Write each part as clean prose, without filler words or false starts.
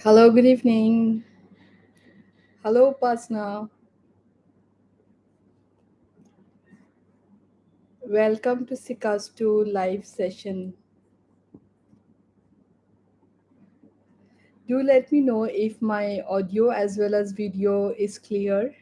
Hello, good evening. Hello, Pasna. Welcome to Sikastu live session. Do let me know if my audio as well as video is clear.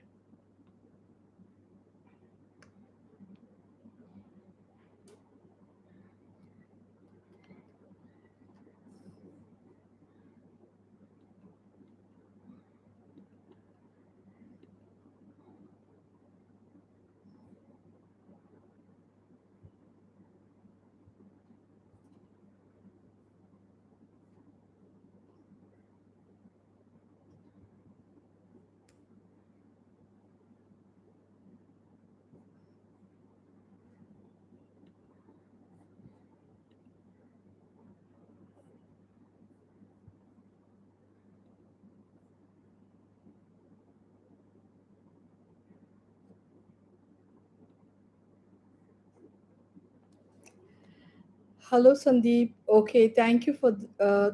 Hello, Sandeep. Okay, thank you for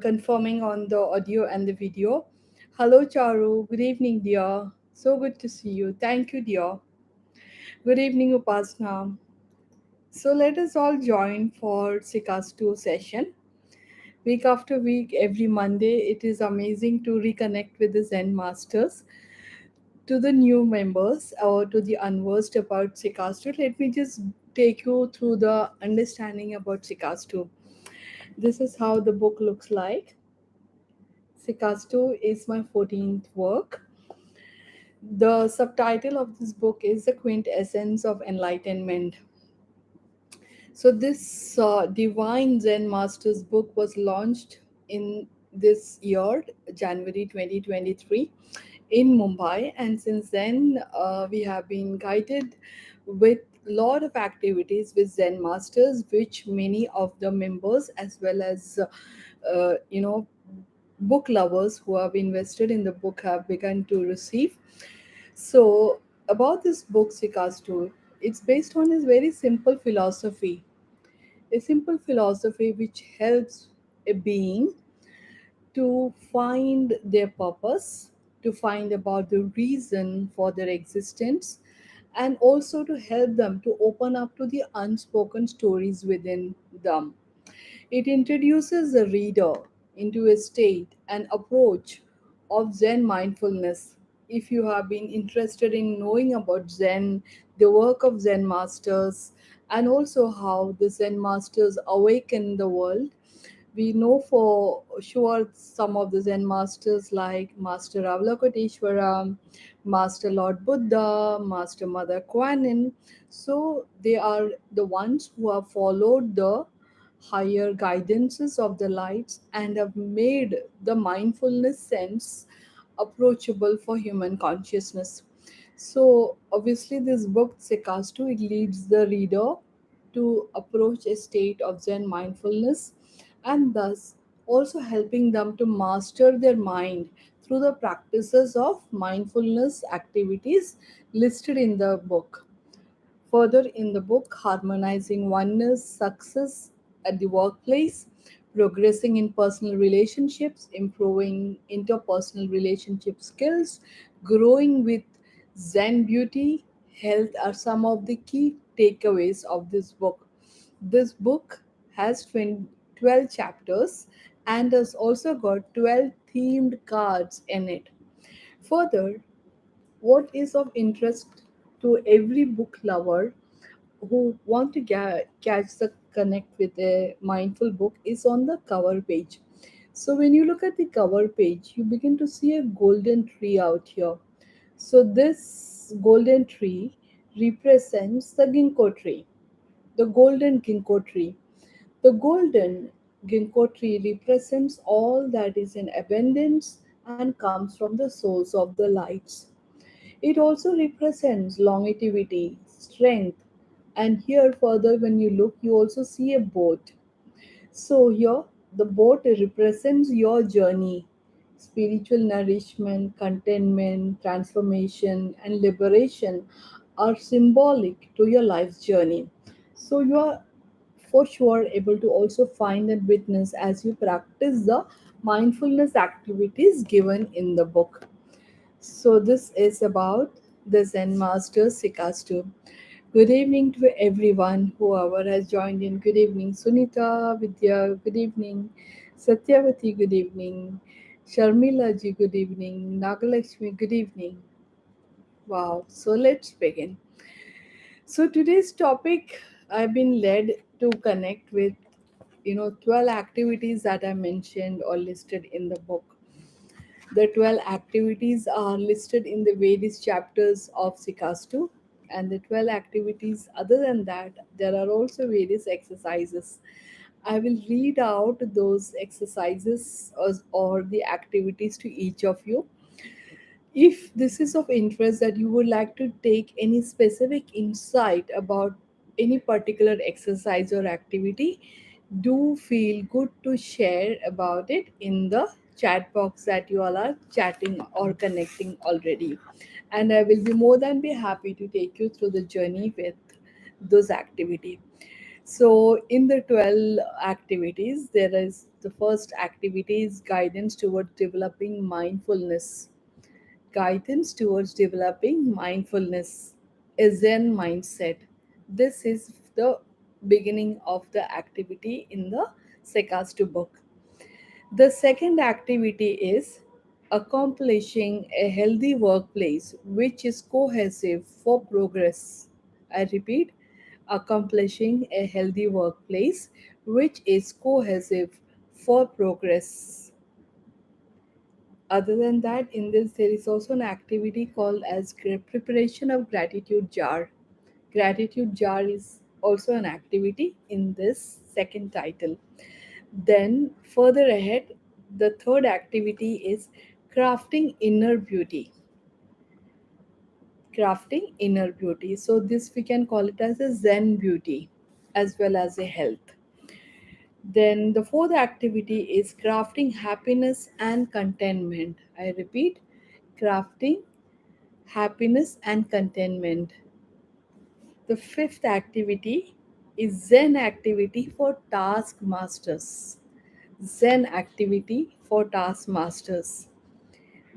confirming on the audio and the video. Hello, Charu. Good evening, dear. So good to see you. Thank you, dear. Good evening, Upasna. So let us all join for Sikastu session. Week after week, every Monday, it is amazing to reconnect with the Zen masters. To the new members or to the unversed about Sikastu, let me just take you through the understanding about Sikastu. This is how the book looks like. Sikastu is my 14th work. The subtitle of this book is The Quintessence of Enlightenment. So, this Divine Zen Masters book was launched in this year, January 2023, in Mumbai, and since then, we have been guided with lot of activities with Zen Masters, which many of the members, as well as book lovers who have invested in the book, have begun to receive. So, about this book, Sikastu, it's based on his very simple philosophy, a simple philosophy which helps a being to find their purpose, to find about the reason for their existence, and also to help them to open up to the unspoken stories within them. It introduces the reader into a state and approach of Zen mindfulness. If you have been interested in knowing about Zen, the work of Zen masters, and also how the Zen masters awaken the world, we know for sure some of the Zen masters like Master Avalokiteshvara, Master Lord Buddha, Master Mother Kuan Yin. So they are the ones who have followed the higher guidances of the lights and have made the mindfulness sense approachable for human consciousness. So obviously this book Sekastu, it leads the reader to approach a state of Zen mindfulness and thus also helping them to master their mind through the practices of mindfulness activities listed in the book. Further in the book, harmonizing oneness, success at the workplace, progressing in personal relationships, improving interpersonal relationship skills, growing with Zen beauty, health are some of the key takeaways of this book. This book has 12 chapters and has also got 12 themed cards in it. Further, what is of interest to every book lover who want to catch the connect with a mindful book is on the cover page. So when you look at the cover page, you begin to see a golden tree out here. So this golden tree represents the ginkgo tree, the golden ginkgo tree. The golden ginkgo tree represents all that is in abundance and comes from the source of the lights. It also represents longevity, strength, and here further when you look, you also see a boat. So here the boat represents your journey, spiritual nourishment, contentment, transformation, and liberation are symbolic to your life's journey. So you are for sure able to also find and witness as you practice the mindfulness activities given in the book. So, this is about the Zen Master Sikastu. Good evening to everyone, whoever has joined in. Good evening, Sunita, Vidya, good evening, Satyavati, good evening, Sharmila ji, good evening, Nagalakshmi, good evening. Wow, so let's begin. So, today's topic I've been led to connect with 12 activities that I mentioned or listed in the book. The 12 activities are listed in the various chapters of Sikastu, and the 12 activities, other than that, there are also various exercises. I will read out those exercises or the activities to each of you. If this is of interest that you would like to take any specific insight about any particular exercise or activity, do feel good to share about it in the chat box that you all are chatting or connecting already. And I will be more than be happy to take you through the journey with those activity. So in the 12 activities, there is the first activity is guidance towards developing mindfulness. Guidance towards developing mindfulness, a Zen mindset. This is the beginning of the activity in the Sekastu book. The second activity is accomplishing a healthy workplace which is cohesive for progress. I repeat, accomplishing a healthy workplace which is cohesive for progress. Other than that, in this there is also an activity called as preparation of gratitude jar. Gratitude jar is also an activity in this second title. Then further ahead, the third activity is crafting inner beauty. Crafting inner beauty. So this we can call it as a Zen beauty as well as a health. Then the fourth activity is crafting happiness and contentment. I repeat, crafting happiness and contentment. The fifth activity is Zen activity for task masters. Zen activity for task masters.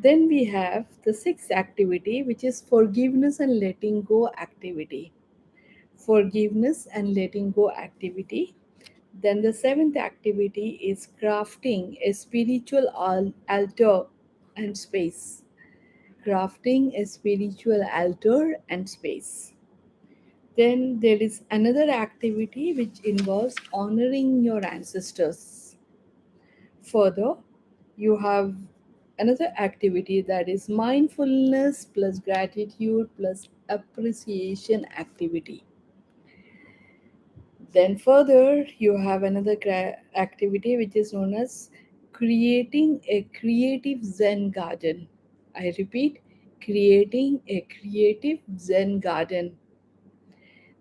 Then we have the sixth activity, which is forgiveness and letting go activity. Forgiveness and letting go activity. Then the seventh activity is crafting a spiritual altar and space. Crafting a spiritual altar and space. Then there is another activity which involves honoring your ancestors. Further, you have another activity that is mindfulness plus gratitude plus appreciation activity. Then, further, you have another activity which is known as creating a creative Zen garden. I repeat, creating a creative Zen garden.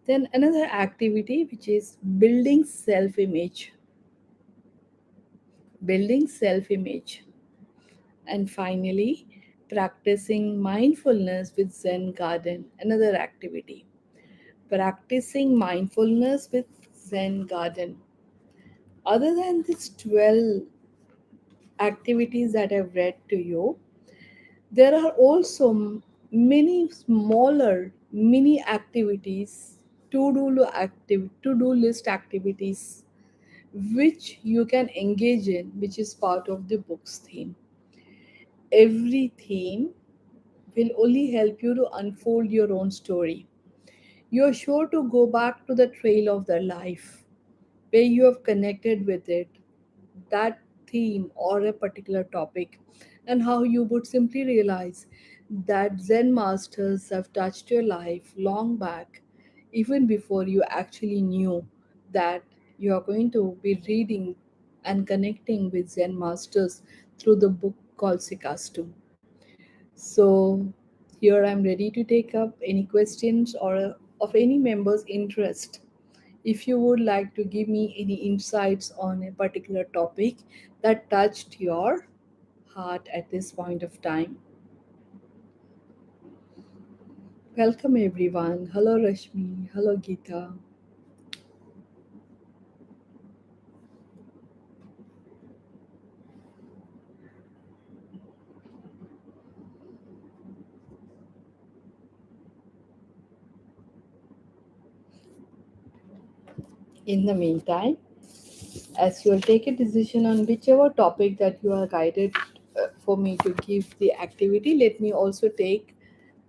Then another activity which is building self image. And finally, practicing mindfulness with Zen garden, another activity. Practicing mindfulness with Zen garden. Other than these 12 activities that I've read to you, there are also many smaller mini activities, to-do list activities which you can engage in, which is part of the book's theme. Every theme will only help you to unfold your own story. You're sure to go back to the trail of their life where you have connected with it, that theme or a particular topic, and how you would simply realize that Zen masters have touched your life long back, even before you actually knew that you are going to be reading and connecting with Zen masters through the book called Sikastu. So, here I'm ready to take up any questions or of any member's interest. If you would like to give me any insights on a particular topic that touched your heart at this point of time. Welcome everyone. Hello Rashmi. Hello Geeta. In the meantime, as you'll take a decision on whichever topic that you are guided for me to give the activity, let me also take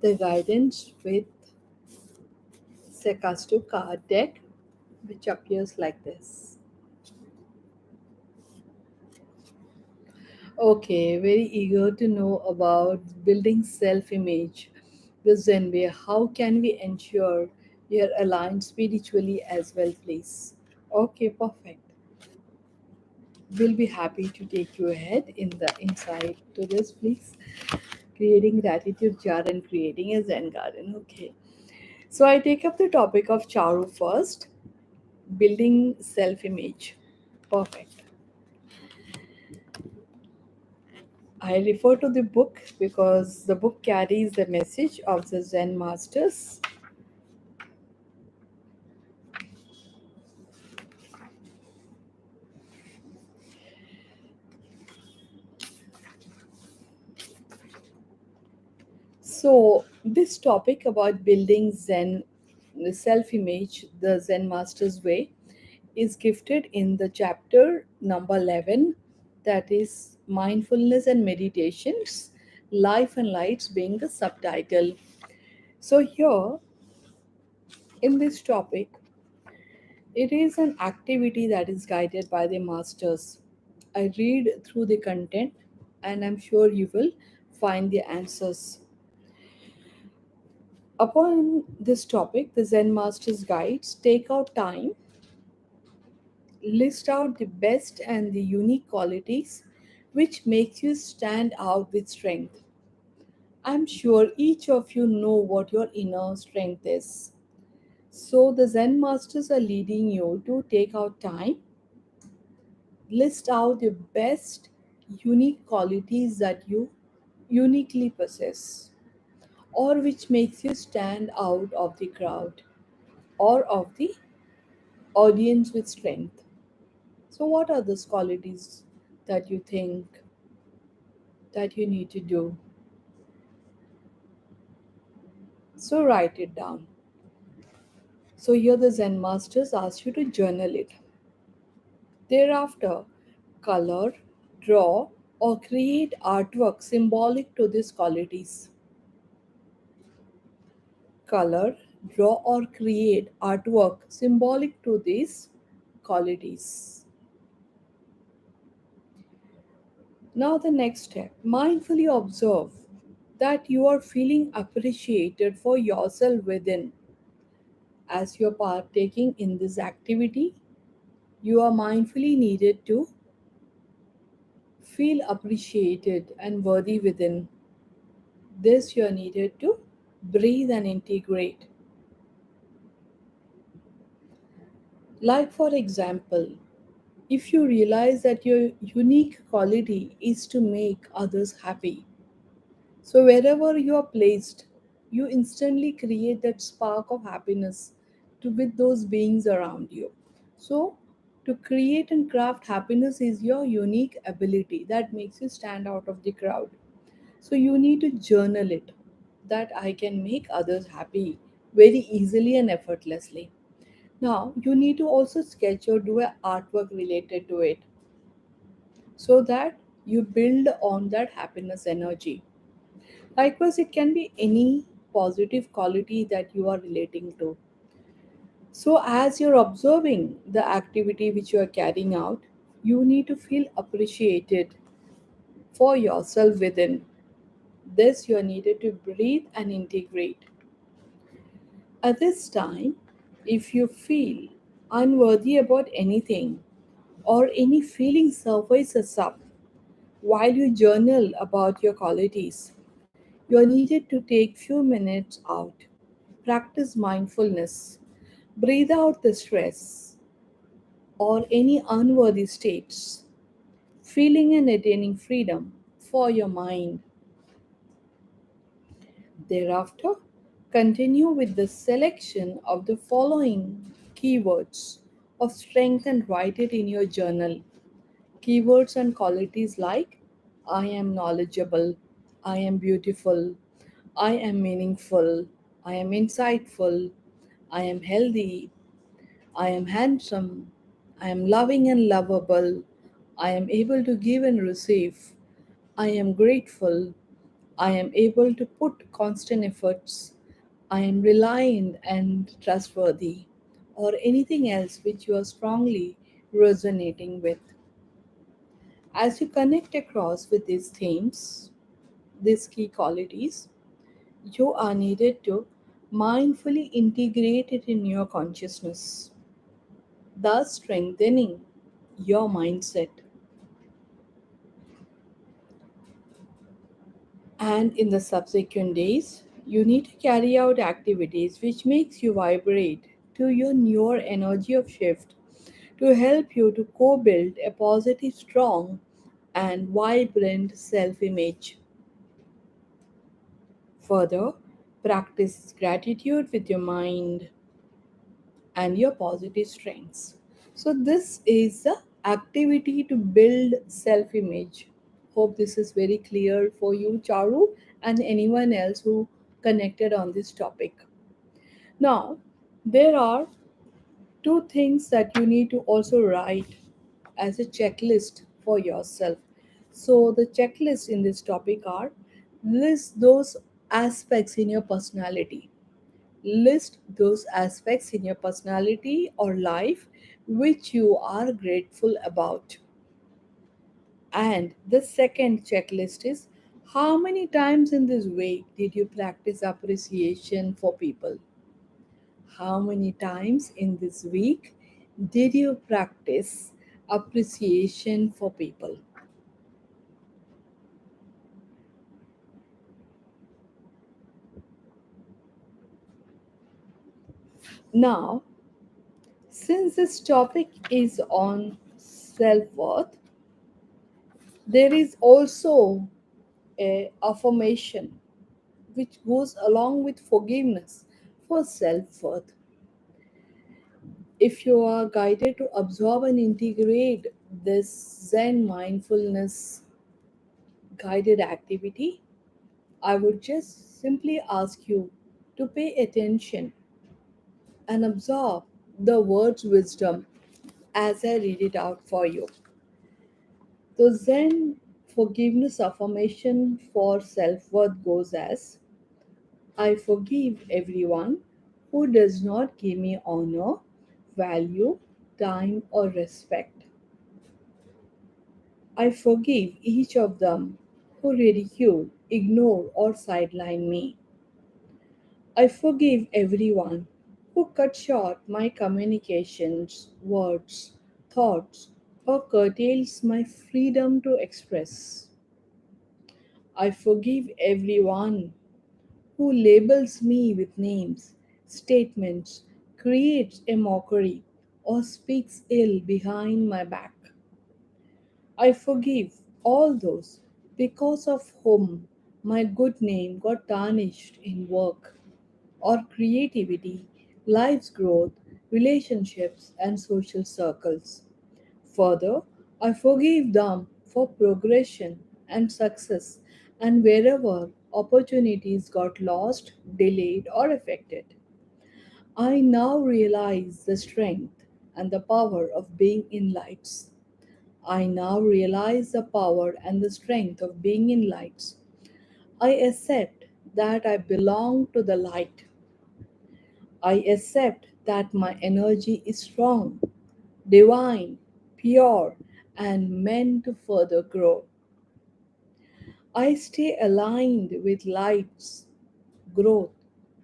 the guidance with Sekastu card deck, which appears like this. Okay, very eager to know about building self image the Zen way. How can we ensure we are aligned spiritually as well, please? Okay, perfect. We'll be happy to take you ahead in the insight to this, please. Creating gratitude jar and creating a Zen garden. Okay. So I take up the topic of Charu first, building self image. Perfect. I refer to the book because the book carries the message of the Zen masters. So, this topic about building Zen self image, the Zen master's way, is gifted in the chapter number 11, that is mindfulness and meditations, life and lights being the subtitle. So, here in this topic, it is an activity that is guided by the masters. I read through the content and I'm sure you will find the answers. Upon this topic, the Zen Masters guides take out time, list out the best and the unique qualities which makes you stand out with strength. I'm sure each of you know what your inner strength is. So the Zen Masters are leading you to take out time, list out the best unique qualities that you uniquely possess or which makes you stand out of the crowd or of the audience with strength. So, what are those qualities that you think that you need to do? So, write it down. So, here the Zen masters ask you to journal it. Thereafter, color, draw, or create artwork symbolic to these qualities. Color, draw, or create artwork symbolic to these qualities. Now, the next step, mindfully observe that you are feeling appreciated for yourself within. As you're partaking in this activity, you are mindfully needed to feel appreciated and worthy within. This you're needed to breathe and integrate. Like, for example, if you realize that your unique quality is to make others happy, so wherever you are placed, you instantly create that spark of happiness to with those beings around you. So to create and craft happiness is your unique ability that makes you stand out of the crowd. So you need to journal it that I can make others happy very easily and effortlessly. Now you need to also sketch or do a artwork related to it so that you build on that happiness energy. Likewise, it can be any positive quality that you are relating to. So, as you're observing the activity which you are carrying out, you need to feel appreciated for yourself within. This you are needed to breathe and integrate. At this time, if you feel unworthy about anything or any feeling surfaces up while you journal about your qualities, you are needed to take few minutes out. Practice mindfulness. Breathe out the stress or any unworthy states. Feeling and attaining freedom for your mind. Thereafter, continue with the selection of the following keywords of strength and write it in your journal. Keywords and qualities like I am knowledgeable, I am beautiful, I am meaningful, I am insightful, I am healthy, I am handsome. I am loving and lovable. I am able to give and receive. I am grateful. I am able to put constant efforts. I am reliant and trustworthy, or anything else which you are strongly resonating with. As you connect across with these themes, these key qualities, you are needed to mindfully integrate it in your consciousness, thus strengthening your mindset. And in the subsequent days, you need to carry out activities which makes you vibrate to your newer energy of shift to help you to co-build a positive, strong, and vibrant self-image. Further, practice gratitude with your mind and your positive strengths. So, this is the activity to build self image. Hope this is very clear for you, Charu, and anyone else who connected on this topic. Now, there are two things that you need to also write as a checklist for yourself. So, the checklist in this topic are list those aspects in your personality. List those aspects in your personality or life which you are grateful about. And the second checklist is how many times in this week did you practice appreciation for people? How many times in this week did you practice appreciation for people? Now, since this topic is on self worth, there is also a affirmation which goes along with forgiveness for self worth. If you are guided to absorb and integrate this Zen mindfulness guided activity, I would just simply ask you to pay attention and absorb the words wisdom as I read it out for you. The Zen forgiveness affirmation for self worth goes as I forgive everyone who does not give me honor, value, time, or respect. I forgive each of them who ridicule, ignore, or sideline me. I forgive everyone who cut short my communications, words, thoughts, or curtails my freedom to express. I forgive everyone who labels me with names, statements, creates a mockery, or speaks ill behind my back. I forgive all those because of whom my good name got tarnished in work or creativity, life's growth, relationships, and social circles. Further, I forgive them for progression and success, and wherever opportunities got lost, delayed, or affected. I now realize the strength and the power of being in lights. I now realize the power and the strength of being in lights. I accept that I belong to the light. I accept that my energy is strong, divine, pure, and meant to further grow. I stay aligned with light's growth,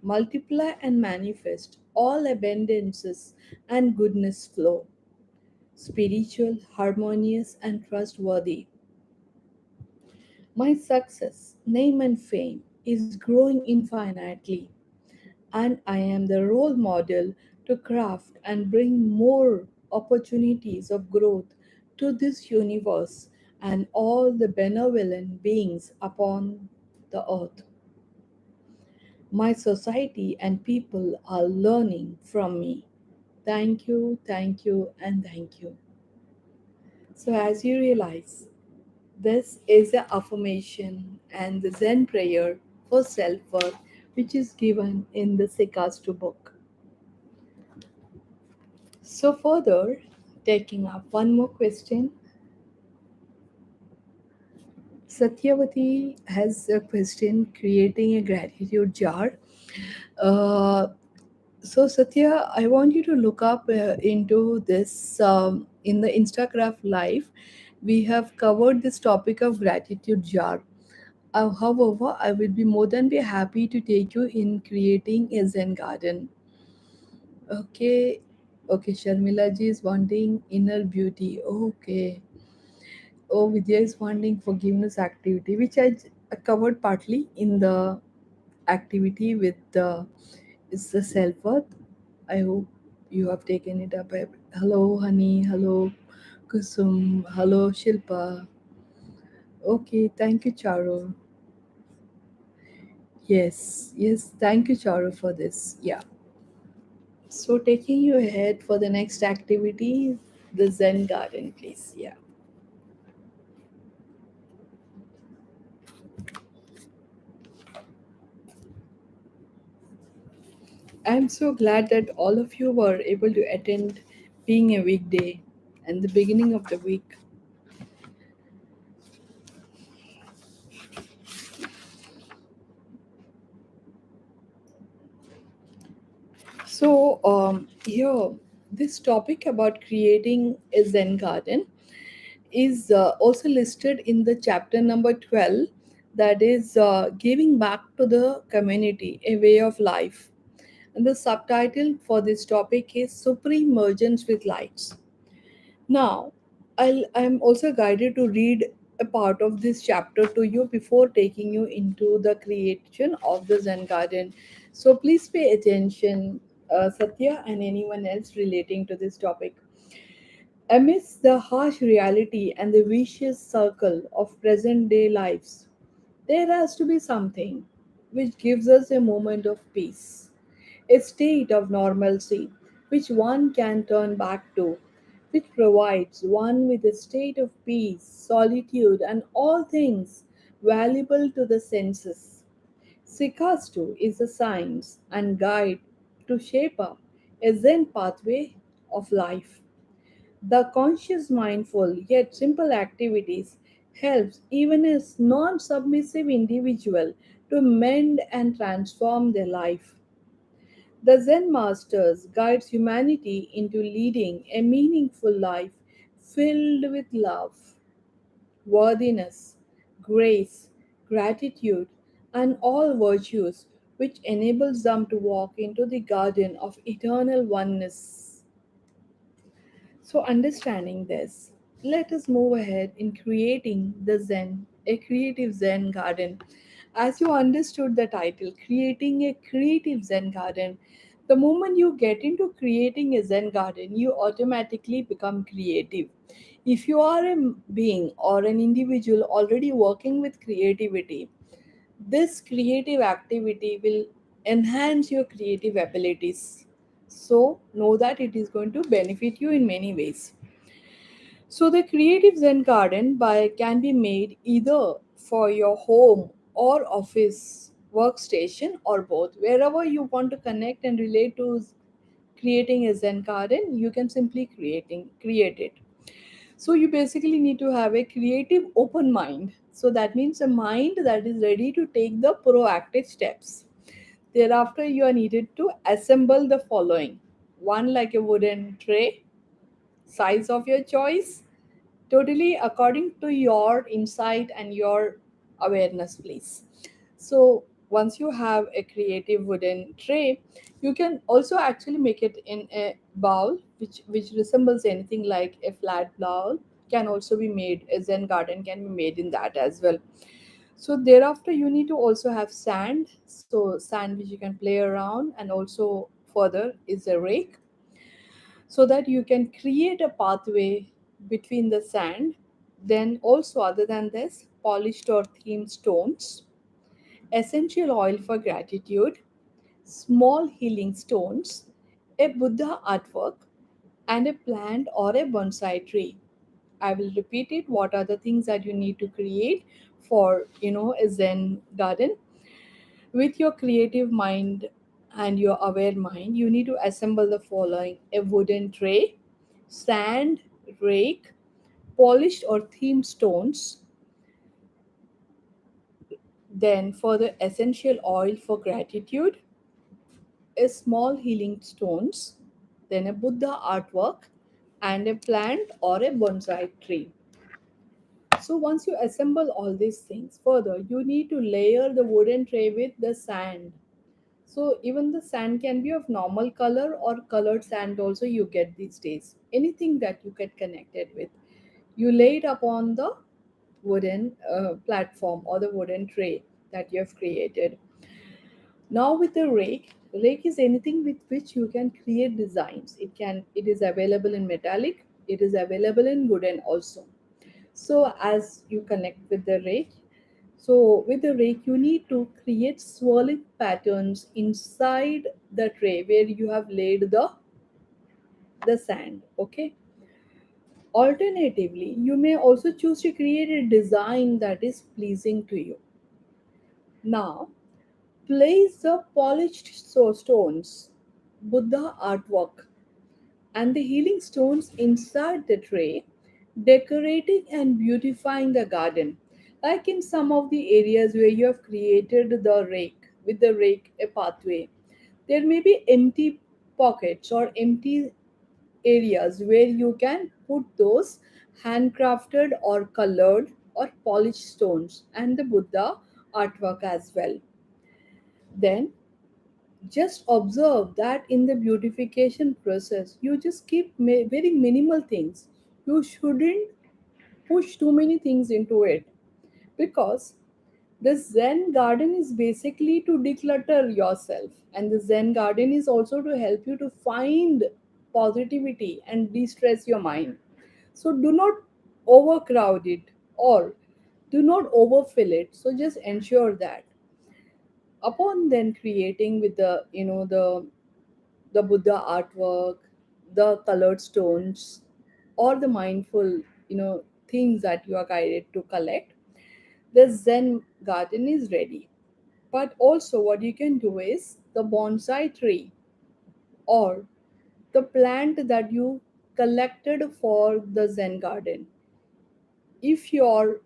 multiply and manifest all abundances and goodness flow, spiritual, harmonious, and trustworthy. My success, name, and fame is growing infinitely, and I am the role model to craft and bring more opportunities of growth to this universe and all the benevolent beings upon the earth. My society and people are learning from me. Thank you, and thank you. So, as you realize, this is the affirmation and the Zen prayer for self worth, which is given in the Sikastu book. So, further, taking up one more question, Satyavati has a question creating a gratitude jar. Uh, so, Satya, I want you to look up into this in the Instagram live. We have covered this topic of gratitude jar. However, I will be more than be happy to take you in creating a Zen garden. Okay, okay. Sharmila ji is wanting inner beauty. Okay. Oh, Vidya is wanting forgiveness activity, which I covered partly in the activity with the is the self worth. I hope you have taken it up. Hello, honey. Hello, Kusum. Hello, Shilpa. Okay, thank you, Charu. Yes, yes, thank you, Charu, for this. Yeah. So, taking you ahead for the next activity, the Zen garden, please. Yeah. I'm so glad that all of you were able to attend being a weekday and the beginning of the week. So, here, this topic about creating a Zen garden is also listed in the chapter number 12, that is giving back to the community a way of life. And the subtitle for this topic is Supreme Mergence with Lights. Now, I'm also guided to read a part of this chapter to you before taking you into the creation of the Zen garden. So please pay attention, Satya, and anyone else relating to this topic. Amidst the harsh reality and the vicious circle of present day lives, there has to be something which gives us a moment of peace, a state of normalcy which one can turn back to, which provides one with a state of peace, solitude, and all things valuable to the senses. Sikastu is a science and guide to shape up a Zen pathway of life. The conscious, mindful, yet simple activities helps even a non-submissive individual to mend and transform their life. The Zen Masters guides humanity into leading a meaningful life filled with love, worthiness, grace, gratitude, and all virtues which enables them to walk into the garden of eternal oneness. So, understanding this, let us move ahead in creating the Zen, a creative Zen garden. As you understood the title, creating a creative Zen garden, the moment you get into creating a Zen garden, you automatically become creative. If you are a being or an individual already working with creativity, this creative activity will enhance your creative abilities. So, know that it is going to benefit you in many ways. So the creative Zen garden by can be made either for your home or office workstation or both. Wherever you want to connect and relate to creating a Zen garden, you can simply create it. So you basically need to have a creative open mind. So that means a mind that is ready to take the proactive steps. Thereafter, you are needed to assemble the following: one, like a wooden tray, size of your choice, totally according to your insight and your awareness, please. So once you have a creative wooden tray, you can also actually make it in a bowl which resembles anything like a flat bowl. Can also be made, a Zen garden can be made in that as well. So thereafter you need to also have sand, so sand which you can play around, and also further is a rake, so that you can create a pathway between the sand. Then, also, other than this, polished or themed stones, essential oil for gratitude, small healing stones, a Buddha artwork, and a plant or a bonsai tree. I will repeat it. What are the things that you need to create for a Zen garden with your creative mind and your aware mind, you need to assemble the following: a wooden tray, sand, rake, polished or themed stones, then for the essential oil for gratitude, a small healing stones, then a Buddha artwork, and a plant or a bonsai tree. So once you assemble all these things further, you need to layer the wooden tray with the sand. So even the sand can be of normal color or colored sand also you get these days. Anything that you get connected with. You lay it upon the wooden platform or the wooden tray that you have created. Now with the rake is anything with which you can create designs. It is available in metallic, it is available in wooden also. So as you connect with the rake, so with the rake you need to create swirling patterns inside the tray where you have laid the sand. Okay. Alternatively, you may also choose to create a design that is pleasing to you. Now, place the polished stones, Buddha artwork, and the healing stones inside the tray, decorating and beautifying the garden. Like in some of the areas where you have created the rake, with the rake a pathway, there may be empty pockets or empty areas where you can put those handcrafted or colored or polished stones and the Buddha artwork as well. Then just observe that in the beautification process you just keep very minimal things. You shouldn't push too many things into it, because the zen garden is basically to declutter yourself, and the zen garden is also to help you to find positivity and de-stress your mind. So do not overcrowd it, or do not overfill it. So just ensure that upon then creating with the Buddha artwork, the colored stones, or the mindful, things that you are guided to collect, the Zen garden is ready. But also, what you can do is the bonsai tree or the plant that you collected for the Zen garden. If your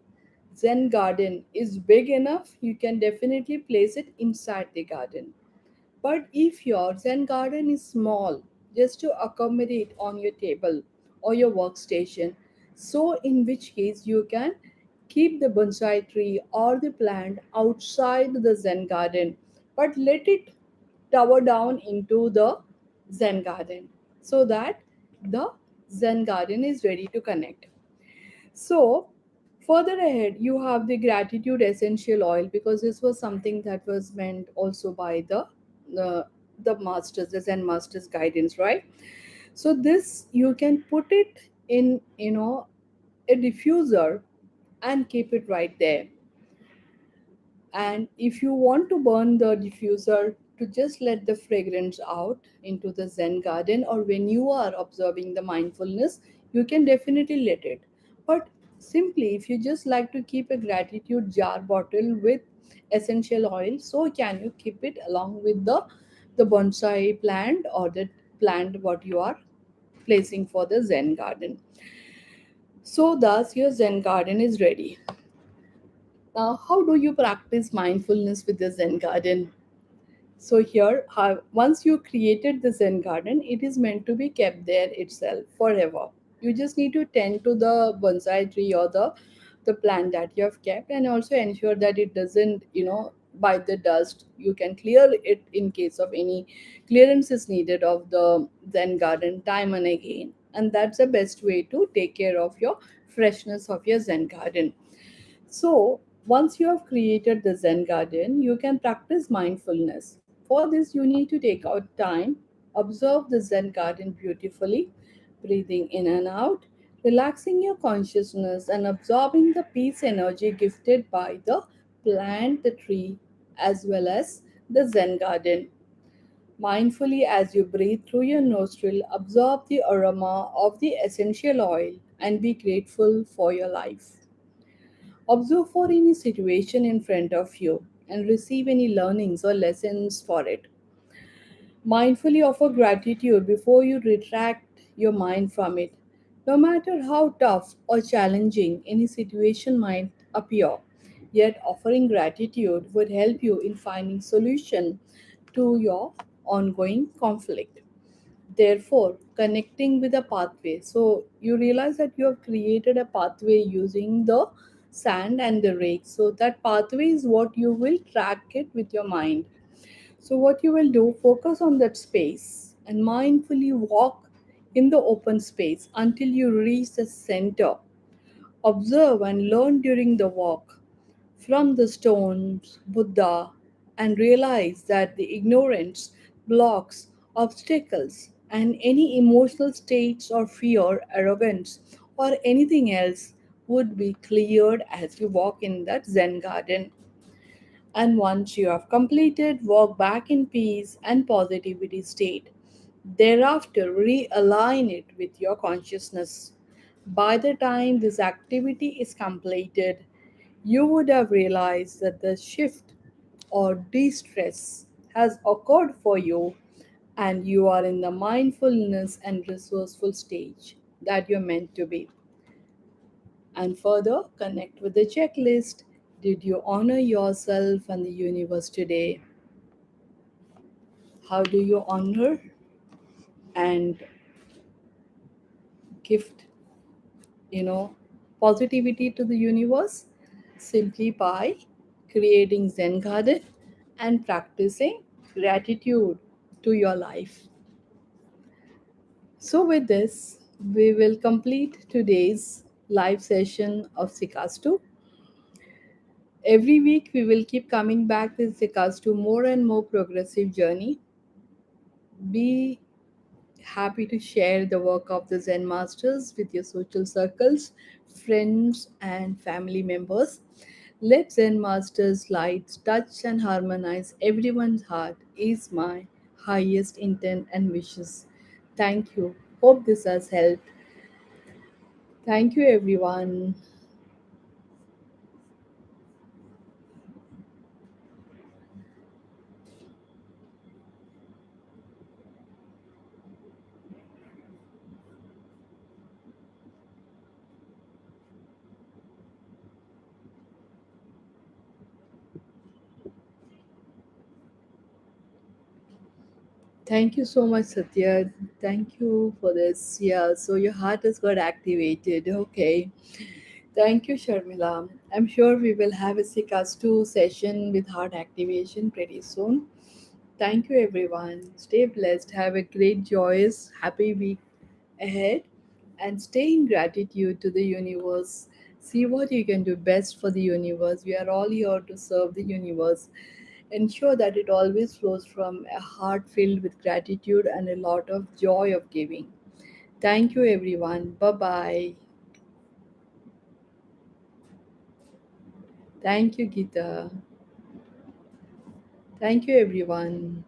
Zen garden is big enough, you can definitely place it inside the garden. But if your Zen garden is small, just to accommodate on your table or your workstation, so in which case you can keep the bonsai tree or the plant outside the Zen garden, but let it tower down into the Zen garden so that the Zen garden is ready to connect. So, further ahead, you have the gratitude essential oil, because this was something that was meant also by the, the masters, the Zen masters guidance, right? So, this you can put it in, a diffuser and keep it right there. And if you want to burn the diffuser to just let the fragrance out into the Zen garden, or when you are observing the mindfulness, you can definitely let it. But simply, if you just like to keep a gratitude jar bottle with essential oil, so can you keep it along with the bonsai plant or the plant what you are placing for the Zen garden. So, thus, your Zen garden is ready. Now, how do you practice mindfulness with the Zen garden? So here, once you created the Zen garden, it is meant to be kept there itself forever. You just need to tend to the bonsai tree or the plant that you have kept, and also ensure that it doesn't, bite the dust. You can clear it in case of any clearance is needed of the Zen garden time and again. And that's the best way to take care of your freshness of your Zen garden. So, once you have created the Zen garden, you can practice mindfulness. For this, you need to take out time, observe the Zen garden beautifully, breathing in and out, relaxing your consciousness, and absorbing the peace energy gifted by the plant, the tree, as well as the Zen garden. Mindfully, as you breathe through your nostril, absorb the aroma of the essential oil and be grateful for your life. Observe for any situation in front of you and receive any learnings or lessons for it. Mindfully offer gratitude before you retract your mind from it. No matter how tough or challenging any situation might appear, yet offering gratitude would help you in finding solution to your ongoing conflict. Therefore, connecting with a pathway. So you realize that you have created a pathway using the sand and the rake. So that pathway is what you will track it with your mind. So, what you will do, focus on that space and mindfully walk in the open space until you reach the center. Observe and learn during the walk from the stones, Buddha, and realize that the ignorance, blocks, obstacles, and any emotional states or fear, arrogance, or anything else would be cleared as you walk in that Zen garden. And once you have completed, walk back in peace and positivity state. Thereafter, realign it with your consciousness. By the time this activity is completed, you would have realized that the shift or de stress has occurred for you, and you are in the mindfulness and resourceful stage that you're meant to be. And further, connect with the checklist. Did you honor yourself and the universe today? How do you honor and gift, you know, positivity to the universe? Simply by creating Zen garden and practicing gratitude to your life. So, with this, we will complete today's live session of Sikastu. Every week, we will keep coming back with Sikastu more and more progressive journey. Be happy to share the work of the Zen masters with your social circles, friends, and family members. Let Zen masters' light touch and harmonize everyone's heart is my highest intent and wishes. Thank you. Hope this has helped. Thank you, everyone. Thank you so much, Satya. Thank you for this. Yeah, so your heart has got activated. Okay. Thank you, Sharmila. I'm sure we will have a Sikastu session with heart activation pretty soon. Thank you, everyone. Stay blessed. Have a great, joyous, happy week ahead. And stay in gratitude to the universe. See what you can do best for the universe. We are all here to serve the universe. Ensure that it always flows from a heart filled with gratitude and a lot of joy of giving. Thank you, everyone. Bye bye. Thank you, Geeta. Thank you, everyone.